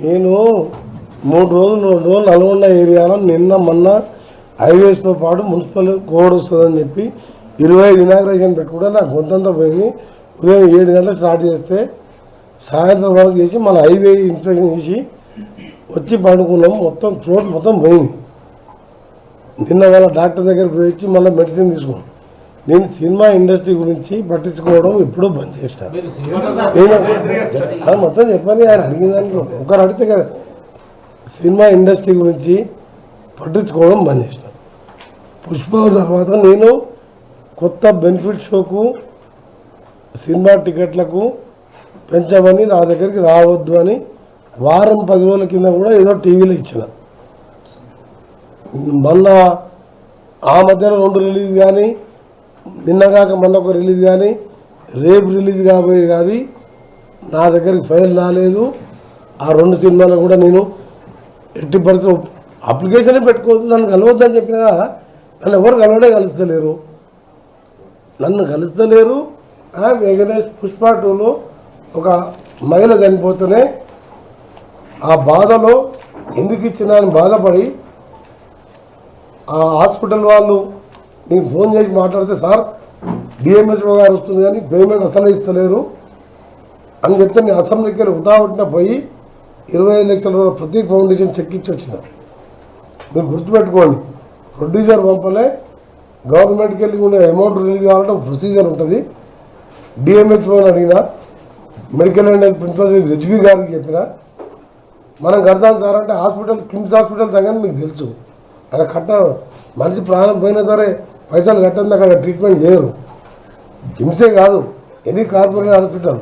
నేను 3 రోజులు నల్గొండ ఏరియాలో నిన్న మొన్న హైవేస్తో పాటు మున్సిపల్ కోడ్ వస్తుందని చెప్పి 25 ఇనాగ్రేషన్ పెట్టుకుంటే నాకు కొంతంత పోయింది. ఉదయం 7 గంటలకు స్టార్ట్ చేస్తే సాయంత్రం వరకు చేసి మన హైవే ఇన్స్పెక్షన్ చేసి వచ్చి పడుకున్నాము. మొత్తం రోడ్ మొత్తం పోయింది. నిన్న వాళ్ళ డాక్టర్ దగ్గరికి పోయి వచ్చి మళ్ళీ మెడిసిన్ తీసుకున్నాం. నేను సినిమా ఇండస్ట్రీ గురించి పట్టించుకోవడం ఎప్పుడూ బంద్ చేసిన. నేను మొత్తం చెప్పని ఆయన అడిగిందానికి ఒకరు అడిగితే కదా సినిమా ఇండస్ట్రీ గురించి పట్టించుకోవడం బంద్ చేసిన. పుష్ప తర్వాత నేను కొత్త బెనిఫిట్ షోకు సినిమా టికెట్లకు పెంచమని నా దగ్గరికి రావద్దు అని వారం 10 రోజుల కింద కూడా ఏదో టీవీలో ఇచ్చిన. మొన్న ఆ మధ్యలో 2 రిలీజ్ కానీ నిన్నగాక మొన్న ఒక రిలీజ్ కానీ రేపు రిలీజ్ కాబోయే కానీ నా దగ్గరికి ఫైల్ రాలేదు. ఆ 2 సినిమాలు కూడా నేను ఎట్టి పరిస్థితి అప్లికేషనే పెట్టుకోవద్దు, నన్ను కలవద్దని చెప్పినా నన్ను ఎవరు కలుస్తలేరు. వెంకటేష్ పుష్ప 2లో ఒక మహిళ చనిపోతేనే ఆ బాధలో ఎందుకు ఇచ్చినా అని బాధపడి ఆ హాస్పిటల్ వాళ్ళు నీకు ఫోన్ చేసి మాట్లాడితే సార్ డిఎంహెచ్ఓ గారు వస్తుంది కానీ పేమెంట్ అసలు ఇస్తలేరు అని చెప్తే నేను అసెంబ్లీకి వెళ్ళి ఉటావుటిన పోయి 25 లక్షల రూపాయల ప్రతీక్ ఫౌండేషన్ చెక్ ఇచ్చి వచ్చిన. మీరు గుర్తుపెట్టుకోండి, ప్రొడ్యూసర్ పంపలే, గవర్నమెంట్కి వెళ్ళి ఉండే అమౌంట్ రిలీజ్ కావాలంటే ఒక ప్రొసీజర్ ఉంటుంది. డిఎంహెచ్ఓని అడిగినా, medical and health principal HB గారికి చెప్పిన మనం కడతాం సార్ అంటే హాస్పిటల్ కిమ్స్ హాస్పిటల్ తగ్గని మీకు తెలుసు. అక్కడ మనిషి ప్రాణం పోయినా సరే పైసలు కట్టంది అక్కడ ట్రీట్మెంట్ చేయరు. కిమ్సే కాదు, ఎనీ కార్పొరేట్ హాస్పిటల్